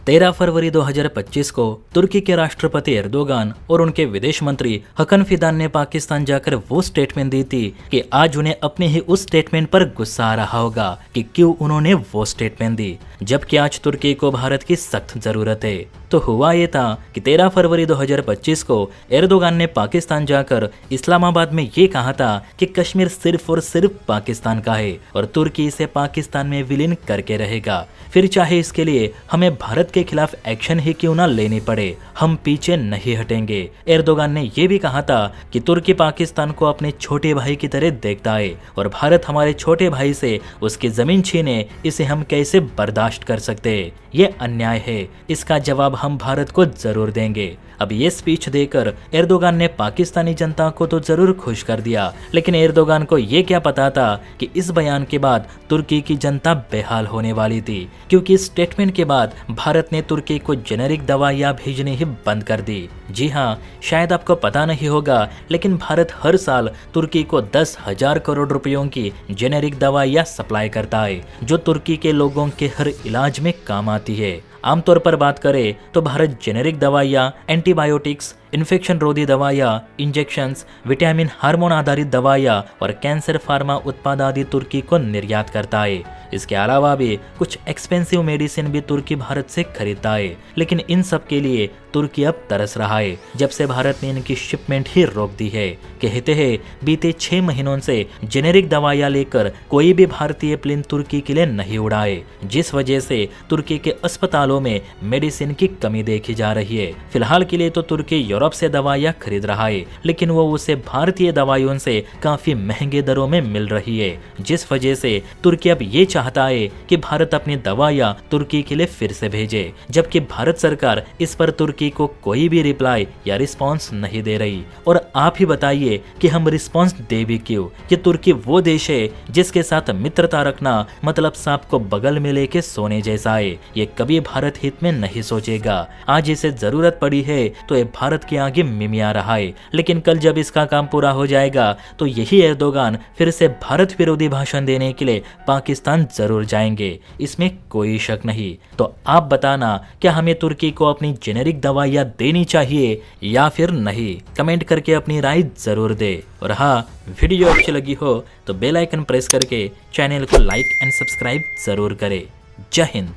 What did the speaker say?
13 फरवरी 2025 को तुर्की के राष्ट्रपति एर्दोगान और उनके विदेश मंत्री हकन फिदान ने पाकिस्तान जाकर वो स्टेटमेंट दी थी कि आज उन्हें अपने ही उस स्टेटमेंट पर गुस्सा आ रहा होगा कि क्यों उन्होंने वो स्टेटमेंट दी, जबकि आज तुर्की को भारत की सख्त जरूरत है। तो हुआ ये था कि 13 फरवरी 2025 को एर्दोगान ने पाकिस्तान जाकर इस्लामाबाद में ये कहा था कि कश्मीर सिर्फ और सिर्फ पाकिस्तान का है और तुर्की इसे पाकिस्तान में विलीन करके रहेगा, फिर चाहे इसके लिए हमें भारत के खिलाफ एक्शन ही क्यों ना लेनी पड़े, हम पीछे नहीं हटेंगे। एर्दोगान ने यह भी कहा था कि तुर्की पाकिस्तान को अपने छोटे भाई की तरह देखता है और भारत हमारे छोटे भाई से उसकी जमीन छीने इसे हम कैसे बर्दाश्त कर सकते। ये अन्याय है, इसका जवाब हम भारत को जरूर देंगे। अब ये स्पीच देकर एर्दोगान ने पाकिस्तानी जनता को तो जरूर खुश कर दिया, लेकिन एर्दोगान को ये क्या पता था कि इस बयान के बाद तुर्की की जनता बेहाल होने वाली थी, क्योंकि इस स्टेटमेंट के बाद भारत ने तुर्की को जेनेरिक दवाइयां भेजने ही बंद कर दी। जी हाँ, शायद आपको पता नहीं होगा, लेकिन भारत हर साल तुर्की को 10,000 करोड़ रुपयों की जेनेरिक दवाइयां सप्लाई करता है, जो तुर्की के लोगों के हर इलाज में काम आती है। आमतौर पर बात करें तो भारत जेनेरिक दवाइयाँ, एंटीबायोटिक्स, इन्फेक्शन रोधी दवाइयाँ, इंजेक्शंस, विटामिन, हार्मोन आधारित दवाइयाँ और कैंसर फार्मा उत्पाद आदि तुर्की को निर्यात करता है। इसके अलावा भी कुछ एक्सपेंसिव मेडिसिन भी तुर्की भारत से खरीदता है, लेकिन इन सब के लिए तुर्की अब तरस रहा है जब से भारत ने इनकी शिपमेंट ही रोक दी है। कहते हैं बीते 6 महीनों से जेनेरिक दवाइयाँ लेकर कोई भी भारतीय प्लेन तुर्की के लिए नहीं उड़ा है, जिस वजह से तुर्की के अस्पतालों में मेडिसिन की कमी देखी जा रही है। फिलहाल के लिए तो तुर्की यूरोप से दवाइयाँ खरीद रहा है, लेकिन वो उसे भारतीय दवाइयों से काफी महंगे दरों में मिल रही है, जिस वजह से तुर्की अब ये चाहता है कि भारत अपनी दवाइयाँ तुर्की के लिए फिर से भेजे, जबकि भारत सरकार इस पर तुर्की को कोई भी रिप्लाई या रिस्पांस नहीं दे रही। और आप ही बताइए कि हम रिस्पांस दे भी क्यों? ये तुर्की वो देश है जिसके साथ मित्रता रखना मतलब सांप को बगल में लेके सोने जैसा है। ये कभी भारत हित में नहीं सोचेगा। आज इसे जरूरत पड़ी है तो ये भारत के आगे मिमिया रहा है, लेकिन कल जब इसका काम पूरा हो जाएगा तो यही एर्दोगान फिर से भारत विरोधी भाषण देने के लिए पाकिस्तान जरूर जाएंगे, इसमें कोई शक नहीं। तो आप बताना, क्या हमें तुर्की को अपनी जेनेरिक दवाइयाँ देनी चाहिए या फिर नहीं? कमेंट करके अपनी राय जरूर दे। और हाँ, वीडियो अच्छी लगी हो तो बेल आइकन प्रेस करके चैनल को लाइक एंड सब्सक्राइब जरूर करें। जय हिंद।